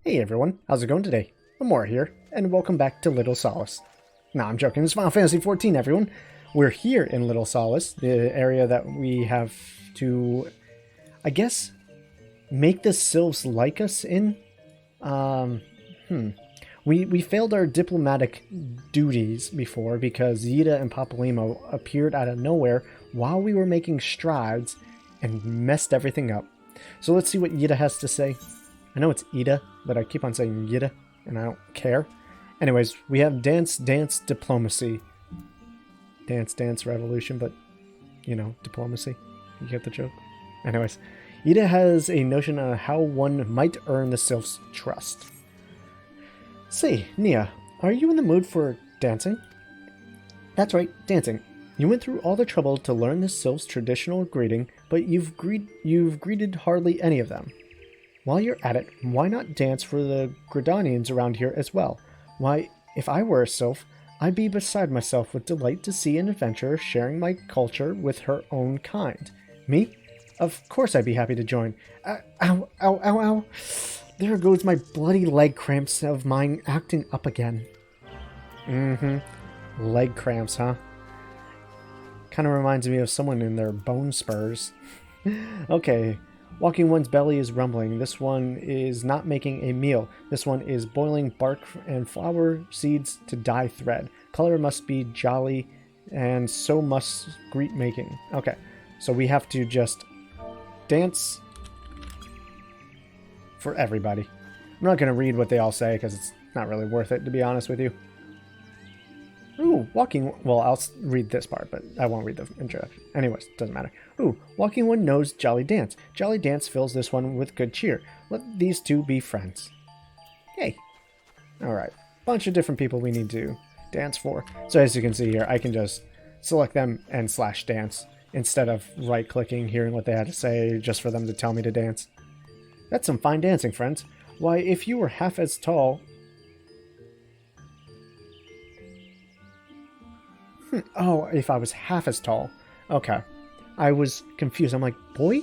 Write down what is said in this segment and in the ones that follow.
Hey everyone, how's it going today? Lamoura here, and welcome back to Little Solace. Nah, I'm joking, it's Final Fantasy XIV, everyone. We're here in Little Solace, the area that we have to, I guess, make the Sylphs like us in. We failed our diplomatic duties before because Yida and Papalymo appeared out of nowhere while we were making strides and messed everything up. So let's see what Yida has to say. I know it's Ida, but I keep on saying Yida, and I don't care. Anyways, we have Dance Diplomacy. Dance Revolution, but, you know, diplomacy. You get the joke? Anyways, Ida has a notion on how one might earn the Sylphs' trust. Say, Niah, are you in the mood for dancing? That's right, dancing. You went through all the trouble to learn the Sylphs' traditional greeting, but you've greeted hardly any of them. While you're at it, why not dance for the Gridanians around here as well? Why, if I were a Sylph, I'd be beside myself with delight to see an adventurer sharing my culture with her own kind. Me? Of course I'd be happy to join. Ow, ow, ow, ow. There goes my bloody leg cramps of mine acting up again. Leg cramps, huh? Kind of reminds me of someone in their bone spurs. Okay. Walking one's belly is rumbling. This one is not making a meal. This one is boiling bark and flower seeds to dye thread. Color must be jolly, and so must greet making. Okay, so we have to just dance for everybody. I'm not going to read what they all say because it's not really worth it, to be honest with you. Ooh, walking... Well, I'll read this part, but I won't read the introduction. Anyways, doesn't matter. Ooh, walking one knows Jolly Dance. Jolly Dance fills this one with good cheer. Let these two be friends. Yay. Alright. Bunch of different people we need to dance for. So as you can see here, I can just select them and slash dance instead of right-clicking, hearing what they had to say just for them to tell me to dance. That's some fine dancing, friends. Why, if you were half as tall... Oh, if I was half as tall. Okay. I was confused. I'm like, boy,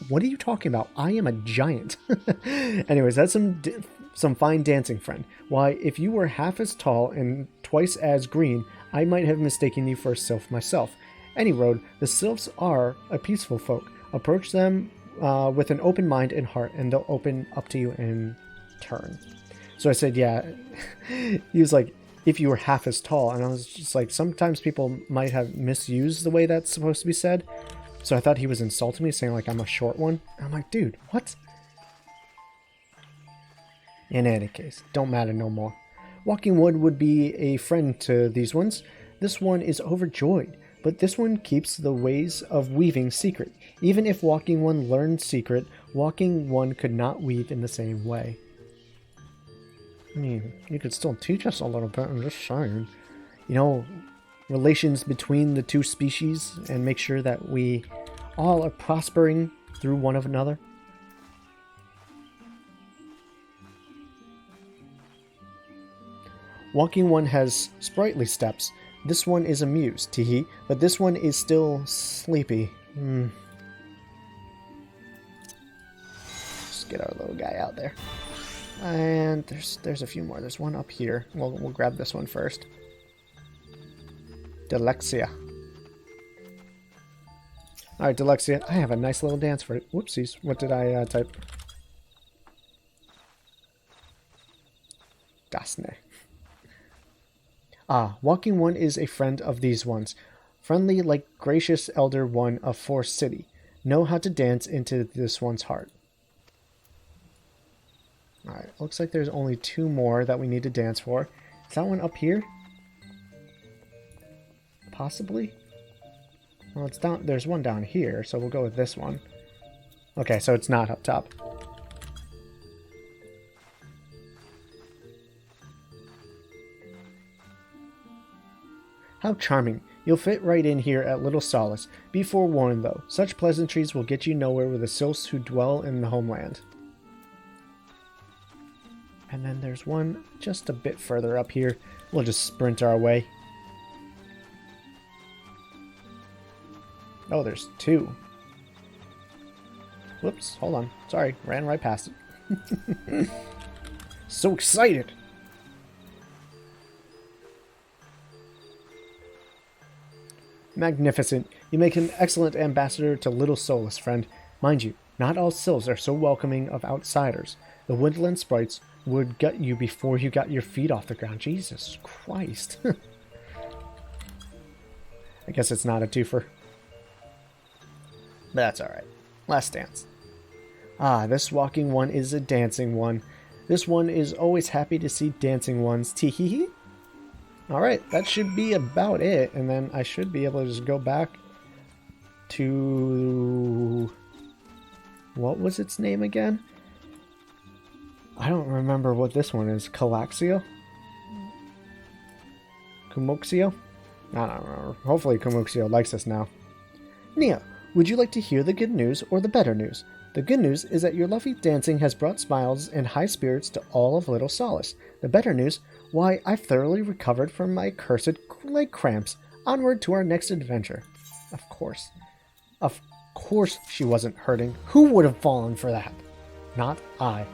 what are you talking about? I am a giant. Anyways, that's some fine dancing, friend. Why, if you were half as tall and twice as green, I might have mistaken you for a sylph myself. Any road, the sylphs are a peaceful folk. Approach them with an open mind and heart, and they'll open up to you in turn. So I said, yeah. He was like, if you were half as tall, and I was just like, sometimes people might have misused the way that's supposed to be said, so I thought he was insulting me, saying like I'm a short one. And I'm like, dude, what? In any case, don't matter no more. Walking Wood would be a friend to these ones. This one is overjoyed, but this one keeps the ways of weaving secret. Even if Walking One learned secret, Walking One could not weave in the same way. I mean, you could still teach us a little bit, I'm just saying. You know, relations between the two species and make sure that we all are prospering through one of another. Walking One has sprightly steps. This one is amused, teehee, but this one is still sleepy. Just get our little guy out there. And there's a few more. There's one up here. We'll grab this one first. Delexia. Alright, Delexia. I have a nice little dance for it. Whoopsies. What did I type? Dasne. Walking One is a friend of these ones. Friendly like gracious elder one of Forest City. Know how to dance into this one's heart. Alright, looks like there's only two more that we need to dance for. Is that one up here? Possibly? Well, it's down. There's one down here, so we'll go with this one. Okay, so it's not up top. How charming. You'll fit right in here at Little Solace. Be forewarned, though. Such pleasantries will get you nowhere with the Sylphs who dwell in the homeland. And then there's one just a bit further up here. We'll just sprint our way. Oh, there's two. Whoops, hold on. Sorry, ran right past it. So excited! Magnificent. You make an excellent ambassador to Little Solace, friend. Mind you, not all Sylphs are so welcoming of outsiders. The woodland sprites would gut you before you got your feet off the ground. Jesus Christ. I guess it's not a twofer. But that's alright. Last dance. Ah, this walking one is a dancing one. This one is always happy to see dancing ones. Tee-hee-hee. Alright, that should be about it. And then I should be able to just go back to... What was its name again? I don't remember what this one is. Calaxio? Kumoxio? I don't remember. Hopefully Kumoxio likes us now. Niah, would you like to hear the good news or the better news? The good news is that your lovely dancing has brought smiles and high spirits to all of Little Solace. The better news, why, I've thoroughly recovered from my cursed leg cramps. Onward to our next adventure. Of course. Of course she wasn't hurting. Who would have fallen for that? Not I.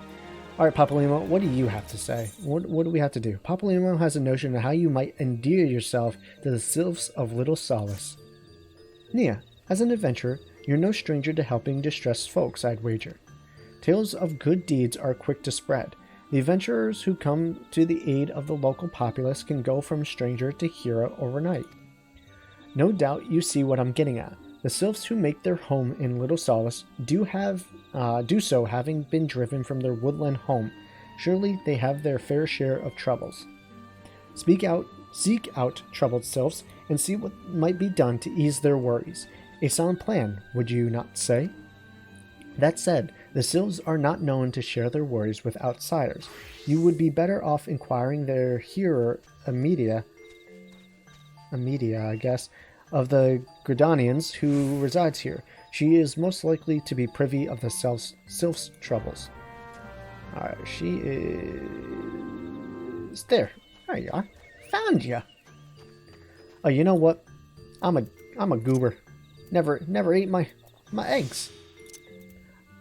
Alright, Papalymo, what do you have to say? What do we have to do? Papalymo has a notion of how you might endear yourself to the Sylphs of Little Solace. Niah, as an adventurer, you're no stranger to helping distressed folks, I'd wager. Tales of good deeds are quick to spread. The adventurers who come to the aid of the local populace can go from stranger to hero overnight. No doubt you see what I'm getting at. The Sylphs who make their home in Little Solace do so having been driven from their woodland home. Surely they have their fair share of troubles. Seek out troubled Sylphs and see what might be done to ease their worries. A sound plan, would you not say? That said, the Sylphs are not known to share their worries with outsiders. You would be better off inquiring their hearer, Amedia, I guess, of the Gridanians who resides here. She is most likely to be privy of the Sylphs' troubles. Alright, she is... There you are. Found ya! Oh, you know what? I'm a goober. Never ate my eggs.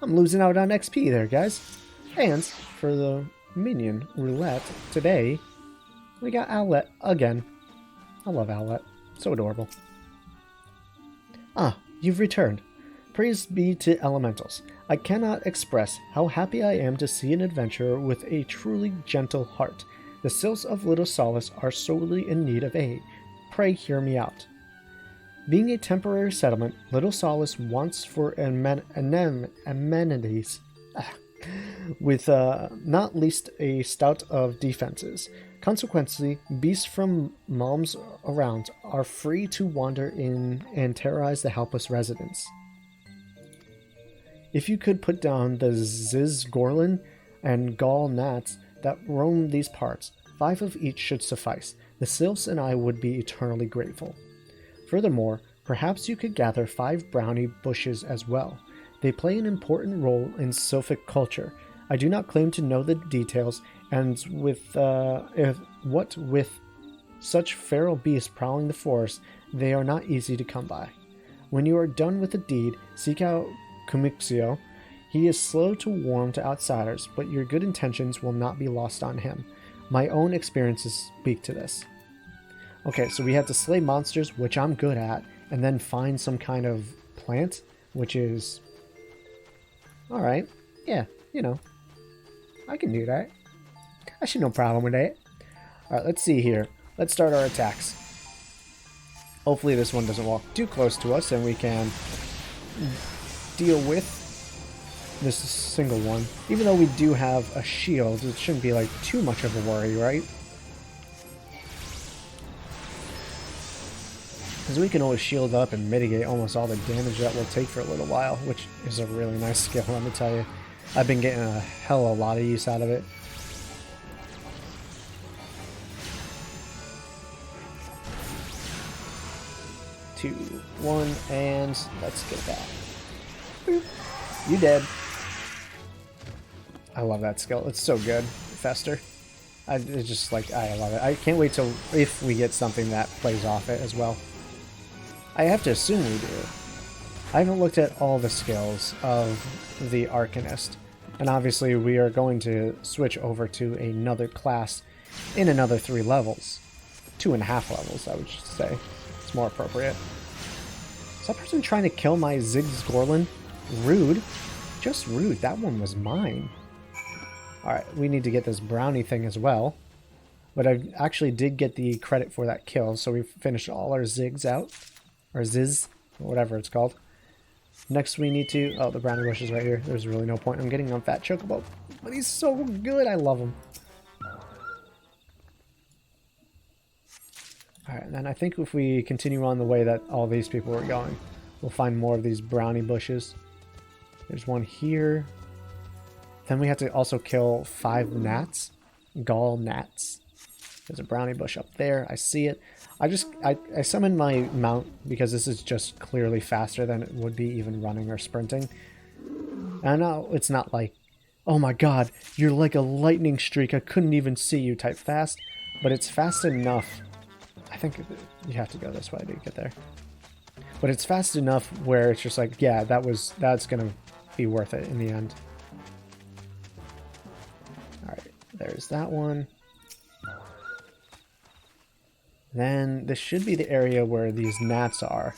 I'm losing out on XP there, guys. And for the minion roulette today, we got Owlet again. I love Owlet. So adorable. Ah, you've returned. Praise be to elementals. I cannot express how happy I am to see an adventurer with a truly gentle heart. The Sylphs of Little Solace are sorely in need of aid. Pray hear me out. Being a temporary settlement, Little Solace wants for amenities, with not least a stout of defenses. Consequently, beasts from moms around are free to wander in and terrorize the helpless residents. If you could put down the Zizgorlin and Gaul gnats that roam these parts, 5 of each should suffice. The Sylphs and I would be eternally grateful. Furthermore, perhaps you could gather 5 brownie bushes as well. They play an important role in Sylphic culture. I do not claim to know the details, and with such feral beasts prowling the forest, they are not easy to come by. When you are done with the deed, seek out Kumiko. He is slow to warm to outsiders, but your good intentions will not be lost on him. My own experiences speak to this. Okay, so we have to slay monsters, which I'm good at, and then find some kind of plant, which is... Alright, yeah, you know. I can do that. I should no problem with that. Alright, let's see here. Let's start our attacks. Hopefully this one doesn't walk too close to us and we can deal with this single one. Even though we do have a shield, it shouldn't be like too much of a worry, right? Because we can always shield up and mitigate almost all the damage that we'll take for a little while, which is a really nice skill, let me tell you. I've been getting a hell of a lot of use out of it. Two, one, and let's get that. Boop. You dead. I love that skill. It's so good. Fester. It's just like, I love it. I can't wait till if we get something that plays off it as well. I have to assume we do. I haven't looked at all the skills of the Arcanist. And obviously we are going to switch over to another class in another 3 levels. 2.5 levels, I would say. It's more appropriate. Is that person trying to kill my Ziggs Gorlin? Rude. Just rude. That one was mine. Alright, we need to get this brownie thing as well. But I actually did get the credit for that kill, so we finished all our Ziggs out. Or Ziz, or whatever it's called. Next we need to... Oh, the brownie bush is right here. There's really no point in getting on Fat Chocobo. But he's so good. I love him. Alright, and then I think if we continue on the way that all these people are going, we'll find more of these brownie bushes. There's one here. Then we have to also kill 5 gnats. Gall gnats. There's a brownie bush up there. I see it. I summoned my mount because this is just clearly faster than it would be even running or sprinting. And I know it's not like, oh my god, you're like a lightning streak, I couldn't even see you type fast. But it's fast enough. I think you have to go this way to get there. But it's fast enough where it's just like, yeah, that's gonna be worth it in the end. Alright, there's that one. Then this should be the area where these gnats are.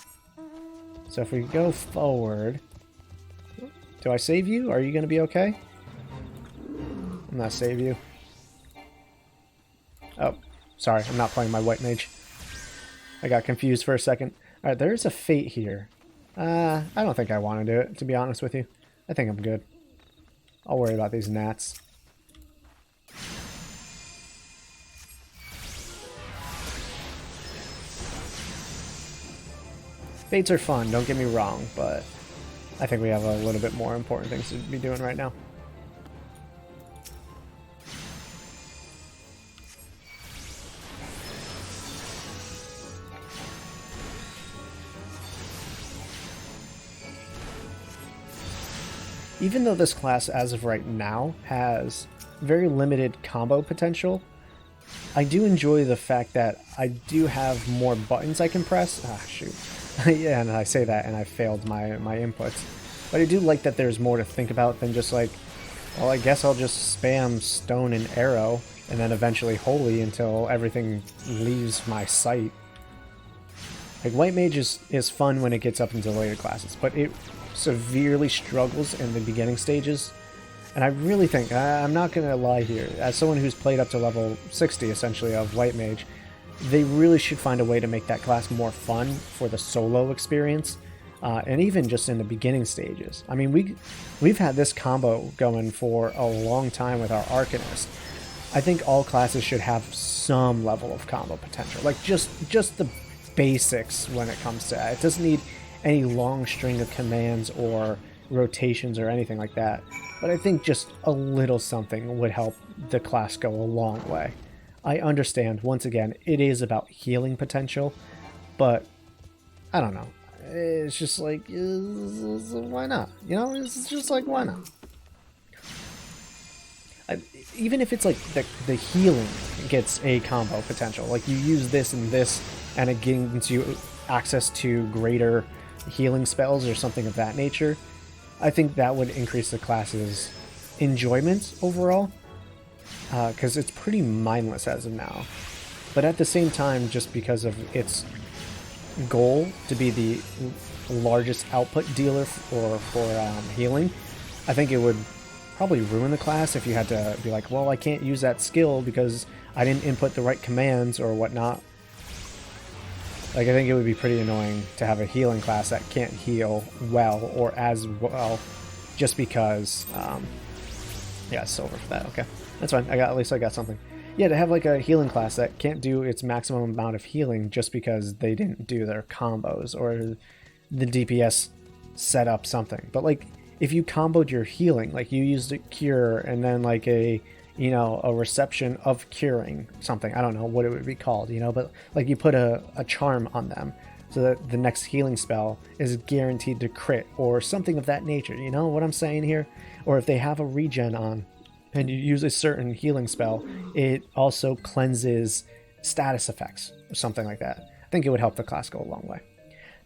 So if we go forward... Do I save you? Are you going to be okay? I'm not save you. Oh, sorry. I'm not playing my white mage. I got confused for a second. Alright, there's a fate here. I don't think I want to do it, to be honest with you. I think I'm good. I'll worry about these gnats. Fates are fun, don't get me wrong, but I think we have a little bit more important things to be doing right now. Even though this class, as of right now, has very limited combo potential, I do enjoy the fact that I do have more buttons I can press. Ah, shoot. Yeah, and I say that and I failed my inputs. But I do like that there's more to think about than just like, well, I guess I'll just spam stone and arrow and then eventually holy until everything leaves my sight. Like, white mage is fun when it gets up into later classes, but it severely struggles in the beginning stages. And I really think, I'm not going to lie here, as someone who's played up to level 60 essentially of white mage, they really should find a way to make that class more fun for the solo experience, and even just in the beginning stages. I mean, we've had this combo going for a long time with our Arcanist. I think all classes should have some level of combo potential, like just the basics when it comes to that. It doesn't need any long string of commands or rotations or anything like that, but I think just a little something would help the class go a long way. I understand, once again, it is about healing potential, but I don't know. It's just like, why not? You know, it's just like, why not? Even if it's like the healing gets a combo potential, like you use this and this, and it gives you access to greater healing spells or something of that nature, I think that would increase the class's enjoyment overall. Because it's pretty mindless as of now. But at the same time, just because of its goal to be the largest output dealer for healing, I think it would probably ruin the class if you had to be like, well, I can't use that skill because I didn't input the right commands or whatnot. Like, I think it would be pretty annoying to have a healing class that can't heal well or as well just because... yeah, silver for that, okay. That's fine. At least I got something. Yeah, to have like a healing class that can't do its maximum amount of healing just because they didn't do their combos or the DPS set up something. But like, if you comboed your healing, like you used a cure and then like a reception of curing something. I don't know what it would be called, but like you put a charm on them so that the next healing spell is guaranteed to crit or something of that nature. You know what I'm saying here? Or if they have a regen on, and you use a certain healing spell, it also cleanses status effects or something like that. I think it would help the class go a long way.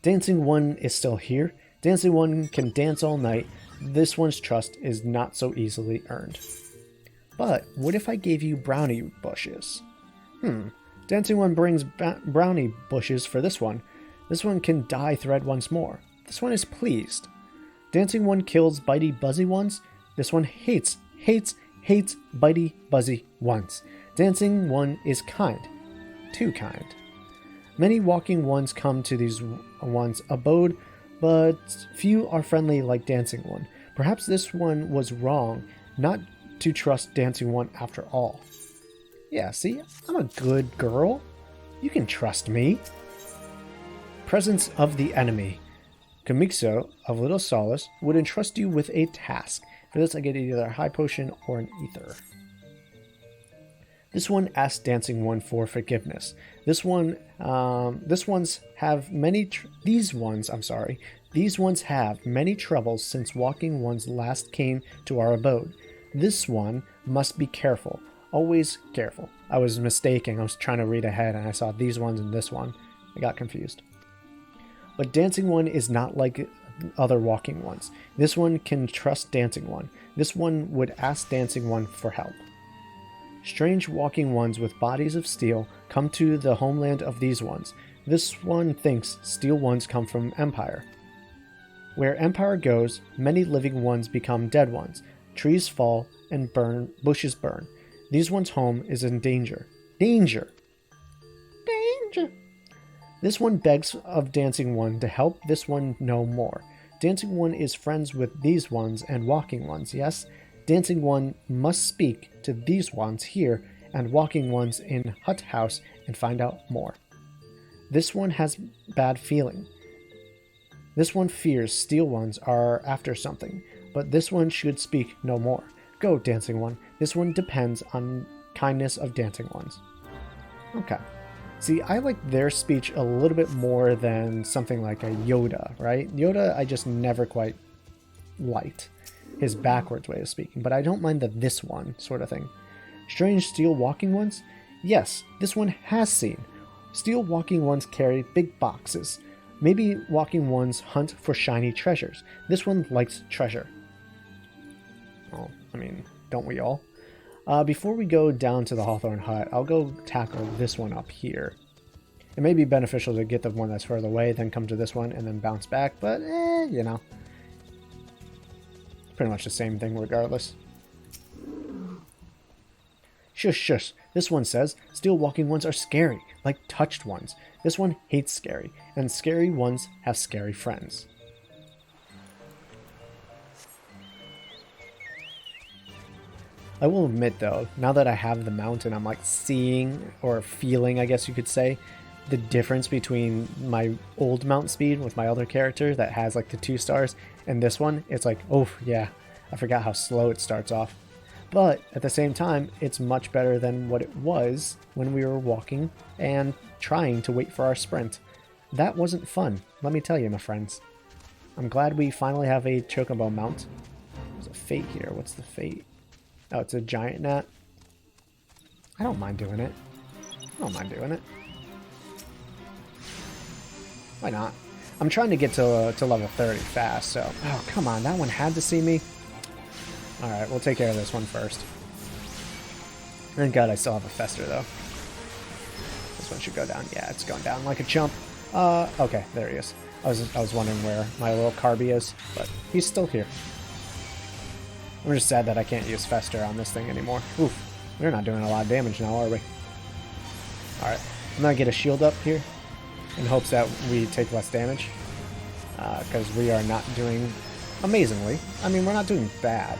Dancing 1 is still here. Dancing 1 can dance all night. This one's trust is not so easily earned. But what if I gave you brownie bushes? Dancing one brings brownie bushes for this one. This one can dye thread once more. This one is pleased. Dancing one kills bitey buzzy ones. This one hates bitey buzzy ones. Dancing one is kind. Too kind. Many walking ones come to these ones' abode, but few are friendly like Dancing one. Perhaps this one was wrong not to trust Dancing one after all. Yeah, see, I'm a good girl. You can trust me. Presence of the enemy. Kumiko of Little Solace would entrust you with a task. For this I get either a high potion or an ether. This one asks Dancing one for forgiveness. These ones have many troubles since walking ones last came to our abode. This one must be careful. Always careful. I was mistaken. I was trying to read ahead and I saw these ones and this one. I got confused. But Dancing one is not like other walking ones. This one can trust Dancing one. This one would ask Dancing one for help. Strange walking ones with bodies of steel come to the homeland of these ones. This one thinks steel ones come from Empire. Where Empire goes, many living ones become dead ones. Trees fall and burn, bushes burn. These ones' home is in danger. Danger! Danger! This one begs of Dancing one to help this one know more. Dancing one is friends with these ones and walking ones, yes? Dancing one must speak to these ones here and walking ones in Hut House and find out more. This one has bad feeling. This one fears steel ones are after something, but this one should speak no more. Go, Dancing one. This one depends on kindness of Dancing ones. Okay. See, I like their speech a little bit more than something like a Yoda, right? Yoda I just never quite liked. His backwards way of speaking, but I don't mind the this one sort of thing. Strange steel walking ones? Yes, this one has seen. Steel walking ones carry big boxes. Maybe walking ones hunt for shiny treasures. This one likes treasure. Well, I mean, don't we all? Before we go down to the Hawthorne Hut, I'll go tackle this one up here. It may be beneficial to get the one that's further away, then come to this one, and then bounce back, but you know. Pretty much the same thing regardless. Shush, shush. This one says, steel walking ones are scary, like touched ones. This one hates scary, and scary ones have scary friends. I will admit though, now that I have the mountain, I'm like seeing, or feeling I guess you could say, the difference between my old mount speed with my other character that has like the 2 stars and this one. It's like, oh yeah, I forgot how slow it starts off. But at the same time, it's much better than what it was when we were walking and trying to wait for our sprint. That wasn't fun, let me tell you, my friends. I'm glad we finally have a Chocobo mount. There's a fate here. What's the fate? Oh, it's a giant gnat. I don't mind doing it. I don't mind doing it. Why not? I'm trying to get to level 30 fast, so... Oh, come on, that one had to see me. Alright, we'll take care of this one first. Thank God I still have a Fester, though. This one should go down. Yeah, it's going down like a chump. Okay, there he is. I was wondering where my little Carby is, but he's still here. I'm just sad that I can't use Fester on this thing anymore. Oof, we're not doing a lot of damage now, are we? Alright, I'm gonna get a shield up here in hopes that we take less damage. Because we are not doing amazingly. I mean, we're not doing bad,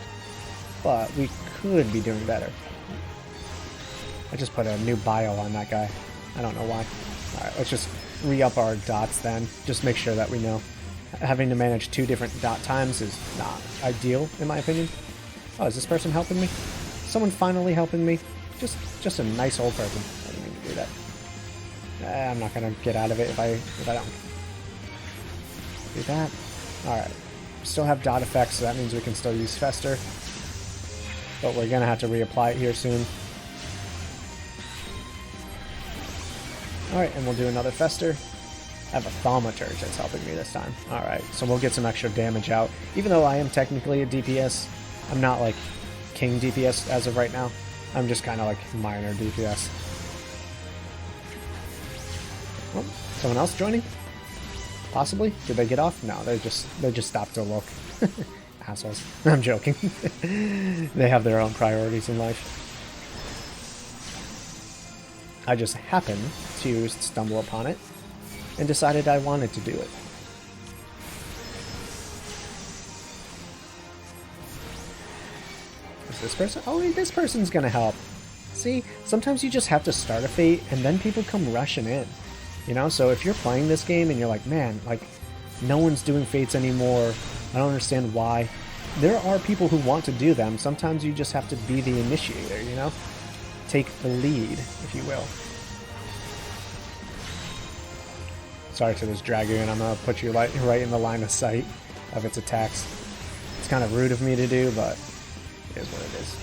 but we could be doing better. I just put a new bio on that guy. I don't know why. Alright, let's just re-up our dots then. Just make sure that we know. Having to manage 2 different dot times is not ideal, in my opinion. Oh, is this person helping me? Someone finally helping me? Just a nice old person. I didn't mean to do that. I'm not gonna get out of it if I don't do that. Alright. Still have dot effects, so that means we can still use Fester. But we're gonna have to reapply it here soon. Alright, and we'll do another Fester. I have a thaumaturge that's helping me this time. Alright, so we'll get some extra damage out. Even though I am technically a DPS, I'm not like king DPS as of right now. I'm just kind of like minor DPS. Oh, someone else joining? Possibly? Did they get off? No, they just stopped to look. Assholes. I'm joking. They have their own priorities in life. I just happened to stumble upon it and decided I wanted to do it. Is this person? Oh, this person's gonna help. See, sometimes you just have to start a fate and then people come rushing in. You know, so if you're playing this game and you're like, man, like, no one's doing fates anymore, I don't understand why. There are people who want to do them. Sometimes you just have to be the initiator, you know? Take the lead, if you will. Sorry to this dragon, I'm gonna put you right in the line of sight of its attacks. It's kind of rude of me to do, but it is what it is.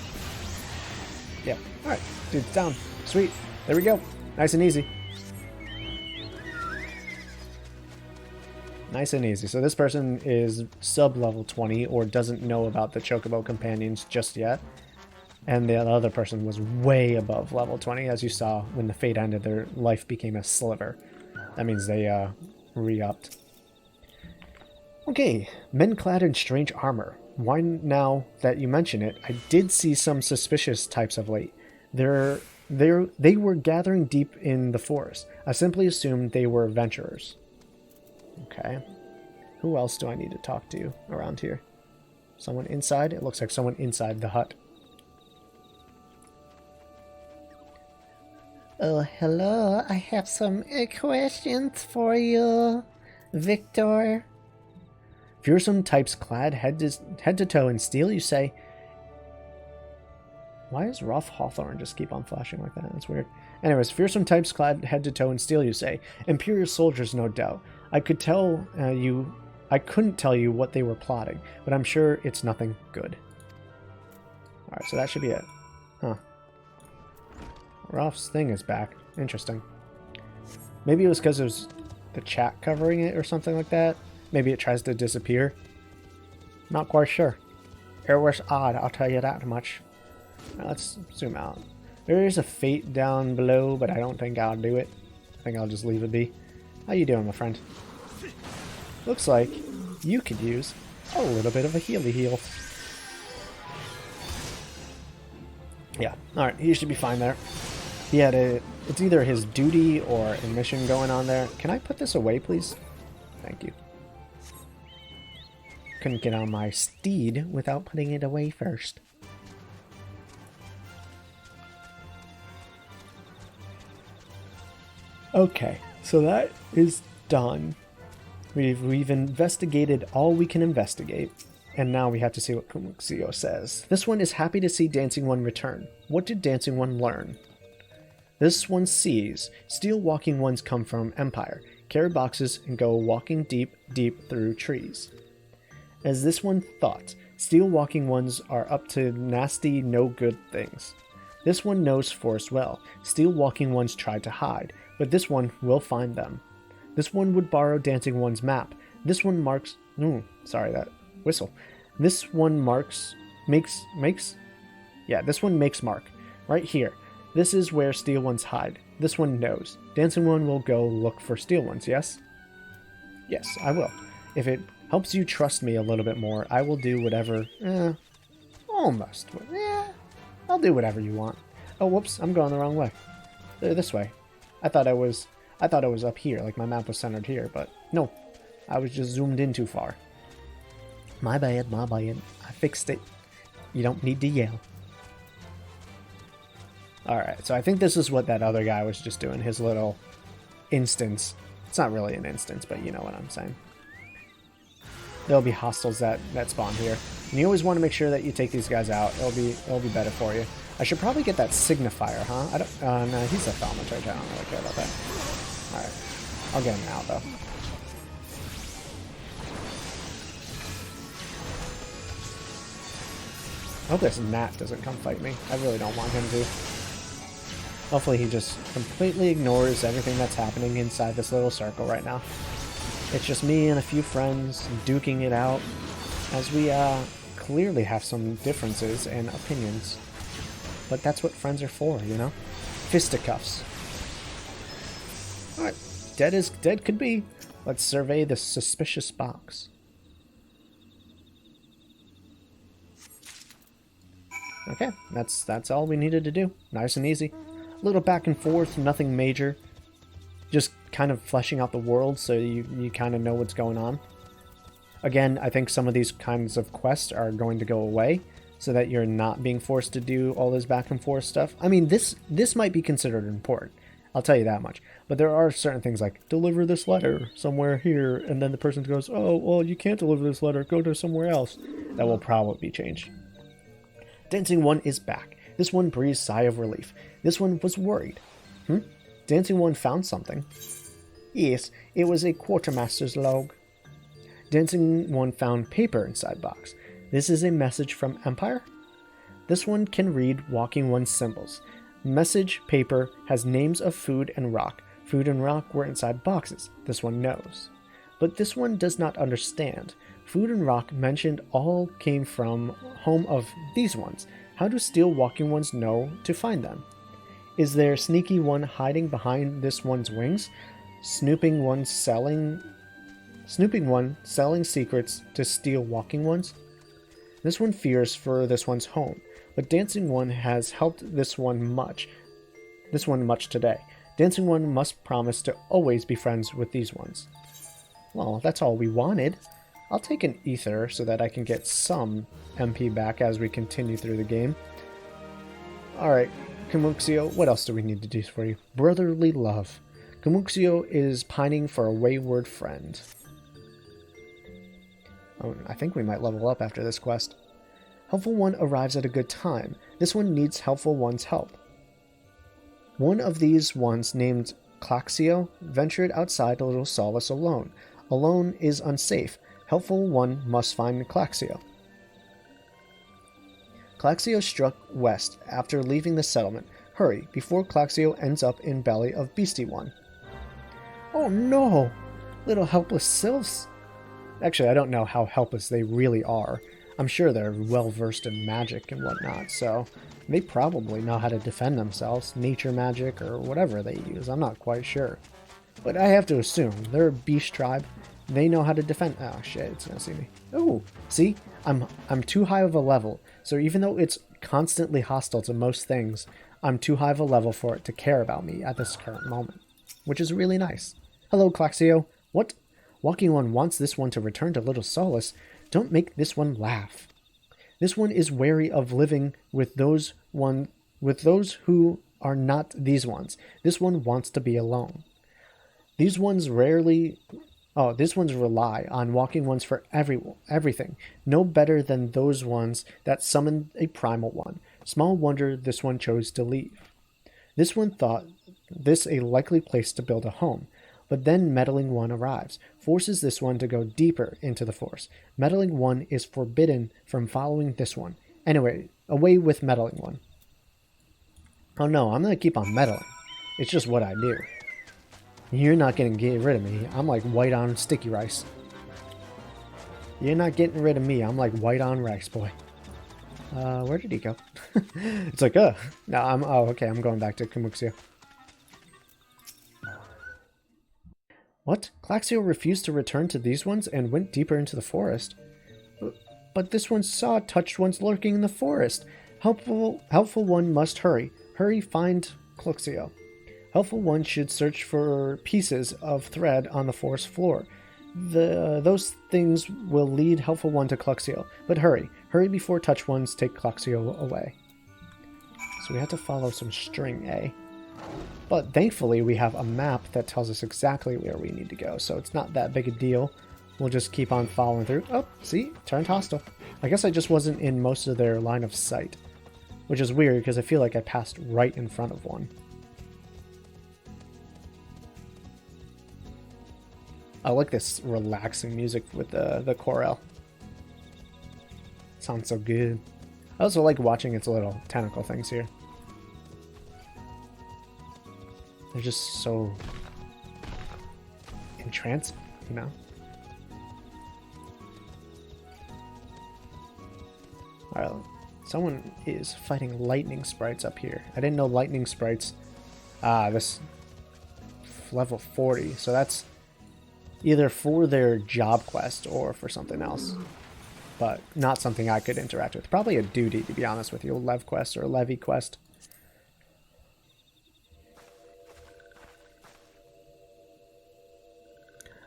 Yep, alright, dude's down. Sweet, there we go. Nice and easy. Nice and easy. So this person is sub-level 20 or doesn't know about the Chocobo companions just yet. And the other person was way above level 20. As you saw, when the fate ended, their life became a sliver. That means they re-upped. Okay, men clad in strange armor. Why now that you mention it, I did see some suspicious types of late. They were gathering deep in the forest. I simply assumed they were adventurers. Okay. Who else do I need to talk to around here? Someone inside? It looks like someone inside the hut. Oh, hello. I have some questions for you, Victor. Fearsome types clad head to toe in steel, you say? Why does Rough Hawthorne just keep on flashing like that? That's weird. Anyways, fearsome types clad head to toe in steel, you say? Imperial soldiers, no doubt. I couldn't tell you what they were plotting, but I'm sure it's nothing good. Alright, so that should be it. Huh. Roth's thing is back. Interesting. Maybe it was because it was the chat covering it or something like that. Maybe it tries to disappear. Not quite sure. It was odd, I'll tell you that much. Now let's zoom out. There is a fate down below, but I don't think I'll do it. I think I'll just leave it be. How you doing, my friend? Looks like you could use a little bit of a heal. Yeah, alright, he should be fine there. He had it's either his duty or a mission going on there. Can I put this away, please? Thank you. Couldn't get on my steed without putting it away first. Okay, so that is done. We've investigated all we can investigate, and now we have to see what Kumiko says. This one is happy to see Dancing One return. What did Dancing One learn? This one sees steel walking ones come from Empire, carry boxes, and go walking deep through trees. As this one thought, steel walking ones are up to nasty, no good things. This one knows forest well. Steel walking ones tried to hide, but this one will find them. This one would borrow Dancing One's map. This one marks... sorry, that whistle. This one this one makes mark. Right here. This is where steel ones hide. This one knows. Dancing One will go look for steel ones, yes? Yes, I will. If it helps you trust me a little bit more, I will do whatever... almost. I'll do whatever you want. Oh, whoops, I'm going the wrong way. This way. I thought it was up here, like my map was centered here, but no. I was just zoomed in too far. My bad. I fixed it. You don't need to yell. Alright, so I think this is what that other guy was just doing, his little instance. It's not really an instance, but you know what I'm saying. There'll be hostiles that spawn here. And you always want to make sure that you take these guys out. It'll be better for you. I should probably get that signifier, huh? No, he's a thaumaturge. I don't really care about that. Alright. I'll get him out, though. I hope this gnat doesn't come fight me. I really don't want him to. Hopefully he just completely ignores everything that's happening inside this little circle right now. It's just me and a few friends duking it out, as we clearly have some differences and opinions. But that's what friends are for, you know? Fisticuffs. Alright, dead as dead could be. Let's survey this suspicious box. Okay, that's all we needed to do. Nice and easy. A little back and forth, nothing major. Just kind of fleshing out the world so you kind of know what's going on. Again, I think some of these kinds of quests are going to go away so that you're not being forced to do all this back and forth stuff. I mean, this might be considered important. I'll tell you that much. But there are certain things like, deliver this letter somewhere here, and then the person goes, oh, well, you can't deliver this letter, go to somewhere else. That will probably be changed. Dancing One is back. This one breathes a sigh of relief. This one was worried. Dancing One found something. Yes, it was a quartermaster's log. Dancing One found paper inside box. This is a message from Empire? This one can read Walking One's symbols. Message paper has names of food and rock. Food and rock were inside boxes. This one knows. But this one does not understand. Food and rock mentioned all came from home of these ones. How do still walking ones know to find them? Is there sneaky one hiding behind this one's wings? Snooping one selling secrets to steal walking ones? This one fears for this one's home. But Dancing One has helped this one much today. Dancing One must promise to always be friends with these ones. Well, that's all we wanted. I'll take an ether so that I can get some MP back as we continue through the game. Alright, Kumiko, what else do we need to do for you? Brotherly love. Kumiko is pining for a wayward friend. Oh, I think we might level up after this quest. Helpful One arrives at a good time. This one needs Helpful One's help. One of these ones, named Claxio, ventured outside a little solace alone. Alone is unsafe. Helpful One must find Claxio. Claxio struck west after leaving the settlement. Hurry, before Claxio ends up in belly of Beastie One. Oh no! Little helpless Sylphs. Actually, I don't know how helpless they really are. I'm sure they're well-versed in magic and whatnot, so they probably know how to defend themselves, nature magic or whatever they use, I'm not quite sure. But I have to assume, they're a beast tribe, they know how to defend— oh shit, it's gonna see me. Oh, see? I'm too high of a level, so even though it's constantly hostile to most things, I'm too high of a level for it to care about me at this current moment, which is really nice. Hello, Claxio. What? Walking One wants this one to return to Little Solace. Don't make this one laugh. This one is wary of living with those who are not these ones. This one wants to be alone. These ones rely on Walking Ones for everything. No better than those ones that summoned a primal one. Small wonder this one chose to leave. This one thought this a likely place to build a home. But then Meddling One arrives, forces this one to go deeper into the forest. Meddling One is forbidden from following this one. Anyway, away with Meddling One. Oh no, I'm going to keep on meddling. It's just what I do. You're not going to get rid of me. I'm like white on sticky rice. You're not getting rid of me. I'm like white on rice, boy. Where did he go? It's like, no, oh, okay, I'm going back to Kumiko. What? Claxio refused to return to these ones and went deeper into the forest. But this one saw touched ones lurking in the forest. Helpful One must hurry. Hurry, find Claxio. Helpful One should search for pieces of thread on the forest floor. Those things will lead Helpful One to Claxio. But hurry. Hurry before touch ones take Claxio away. So we have to follow some string, eh? But thankfully we have a map that tells us exactly where we need to go, so it's not that big a deal. We'll just keep on following through. Oh, see? Turned hostile. I guess I just wasn't in most of their line of sight. Which is weird, because I feel like I passed right in front of one. I like this relaxing music with the chorale. Sounds so good. I also like watching its little tentacle things here. They're just so entrancing, you know? Alright, someone is fighting lightning sprites up here. I didn't know lightning sprites. This level 40, so that's either for their job quest or for something else. But not something I could interact with. Probably a duty, to be honest with you. A Lev quest or a Levy quest.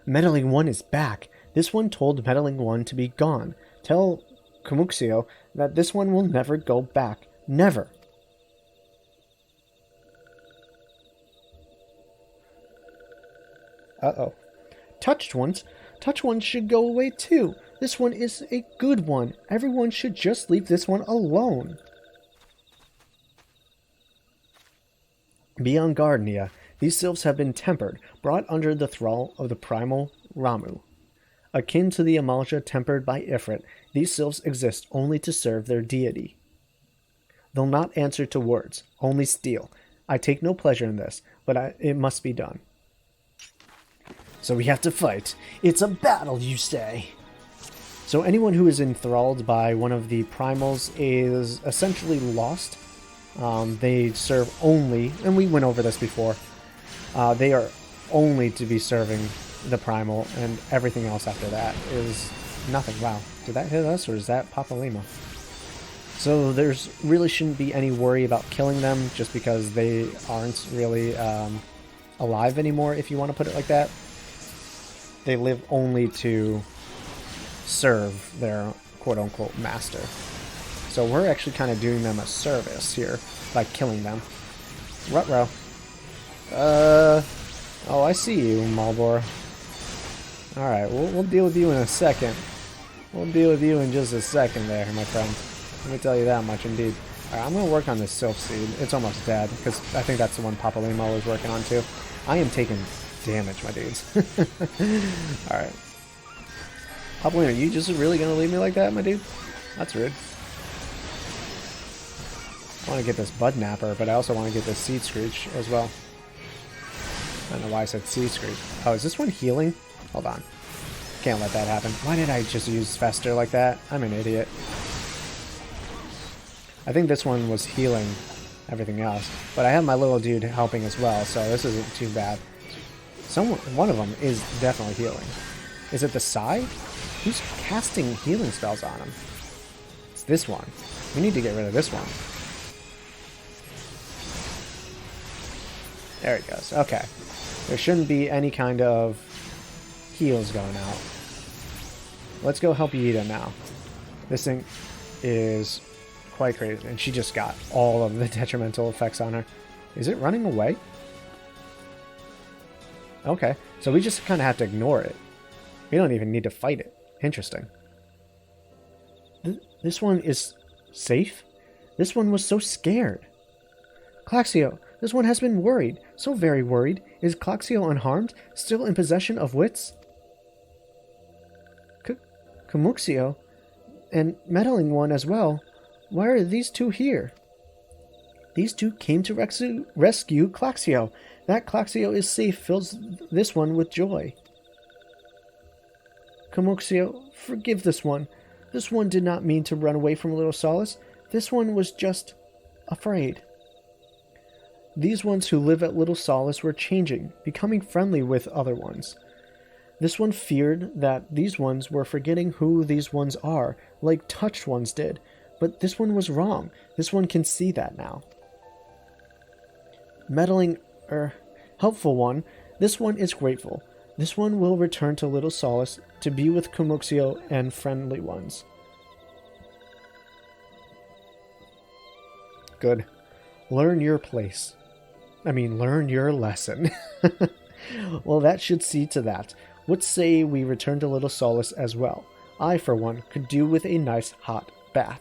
Meddling 1 is back. This one told Meddling 1 to be gone. Tell Kumiko that this one will never go back. Never. Uh-oh. Touched ones should go away too. This one is a good one. Everyone should just leave this one alone. Be on guard, Niah. These Sylphs have been tempered, brought under the thrall of the primal Ramu. Akin to the Amalja tempered by Ifrit, these Sylphs exist only to serve their deity. They'll not answer to words, only steal. I take no pleasure in this, but it must be done. So we have to fight. It's a battle, you say? So anyone who is enthralled by one of the primals is essentially lost. They serve only, and we went over this before, they are only to be serving the primal, and everything else after that is nothing. Wow, did that hit us, or is that Papalima? So there's really shouldn't be any worry about killing them, just because they aren't really alive anymore, if you want to put it like that. They live only to serve their quote-unquote master. So we're actually kind of doing them a service here by killing them. Ruh-roh. Oh, I see you, Malbor. Alright, we'll deal with you in a second. We'll deal with you in just a second there, my friend. Let me tell you that much, indeed. Alright, I'm going to work on this Sylph Seed. It's almost dead, because I think that's the one Papalima was working on, too. I am taking damage, my dudes. Alright. Papalima, are you just really going to leave me like that, my dude? That's rude. I want to get this Bud Napper, but I also want to get this Seed Screech as well. I don't know why I said Seed Screech. Oh, is this one healing? Hold on. Can't let that happen. Why did I just use Fester like that? I'm an idiot. I think this one was healing everything else. But I have my little dude helping as well, so this isn't too bad. One of them is definitely healing. Is it the Psy? Who's casting healing spells on him? It's this one. We need to get rid of this one. There it goes. Okay. There shouldn't be any kind of heals going out. Let's go help Yida now. This thing is quite crazy, and she just got all of the detrimental effects on her. Is it running away? Okay, so we just kind of have to ignore it. We don't even need to fight it. Interesting. This one is safe? This one was so scared. Claxio, this one has been worried. So very worried. Is Claxio unharmed? Still in possession of wits? Kumiko and Meddling One as well. Why are these two here? These two came to rescue Claxio. That Claxio is safe fills this one with joy. Kumiko, forgive this one. This one did not mean to run away from Little Solace. This one was just afraid. These ones who live at Little Solace were changing, becoming friendly with other ones. This one feared that these ones were forgetting who these ones are, like touched ones did. But this one was wrong. This one can see that now. Helpful one. This one is grateful. This one will return to Little Solace to be with Kumiko and friendly ones. Good. Learn your place. Learn your lesson. Well, that should see to that. What say we return to Little Solace as well? I, for one, could do with a nice hot bath.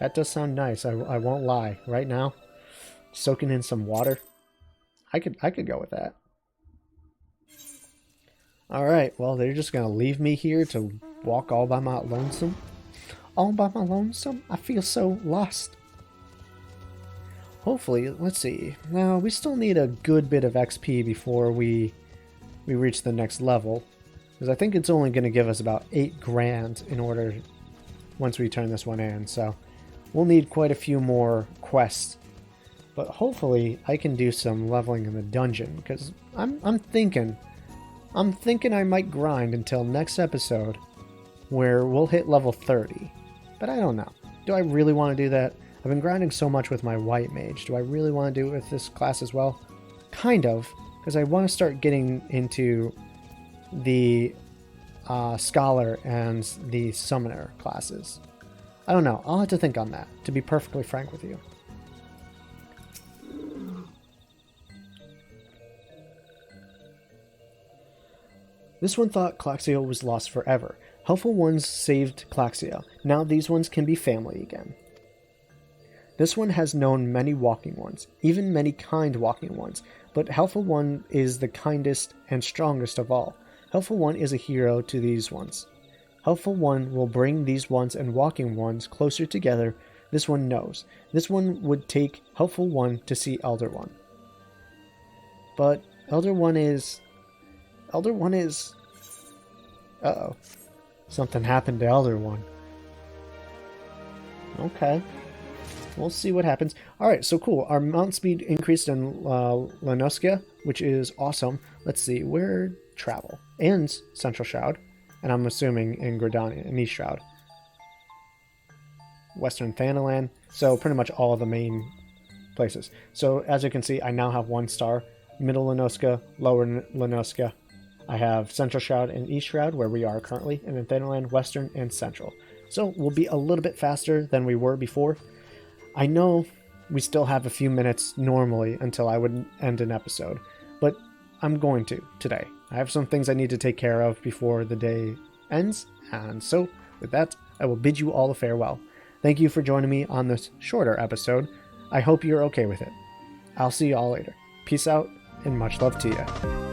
That does sound nice, I won't lie. Right now, soaking in some water. I could go with that. Alright, well, they're just gonna leave me here to walk all by my lonesome. All by my lonesome? I feel so lost. hopefully, let's see. Now, we still need a good bit of XP before we reach the next level. Because I think it's only going to give us about 8 grand in order, once we turn this one in. So, we'll need quite a few more quests. But hopefully, I can do some leveling in the dungeon. Because I'm thinking I might grind until next episode, where we'll hit level 30. But I don't know. Do I really want to do that? I've been grinding so much with my white mage. Do I really want to do it with this class as well? Kind of, because I want to start getting into the scholar and the summoner classes. I don't know. I'll have to think on that, to be perfectly frank with you. This one thought Claxia was lost forever. Helpful ones saved Claxia. Now these ones can be family again. This one has known many walking ones, even many kind walking ones, but Helpful One is the kindest and strongest of all. Helpful One is a hero to these ones. Helpful One will bring these ones and walking ones closer together. This one knows. This one would take Helpful One to see Elder One. But Elder One is... Uh-oh. Something happened to Elder One. Okay. We'll see what happens. Alright, so cool. Our mount speed increased in Lanoskia, which is awesome. Let's see, where travel? And Central Shroud. And I'm assuming in Gridania, in East Shroud. Western Thanalan. So pretty much all of the main places. So as you can see, I now have 1 star. Middle Lanoskia, Lower Lanoskia. I have Central Shroud and East Shroud, where we are currently. And then Thanalan, Western, and Central. So we'll be a little bit faster than we were before. I know we still have a few minutes normally until I would end an episode, but I'm going to today. I have some things I need to take care of before the day ends, and so with that, I will bid you all a farewell. Thank you for joining me on this shorter episode. I hope you're okay with it. I'll see you all later. Peace out, and much love to you.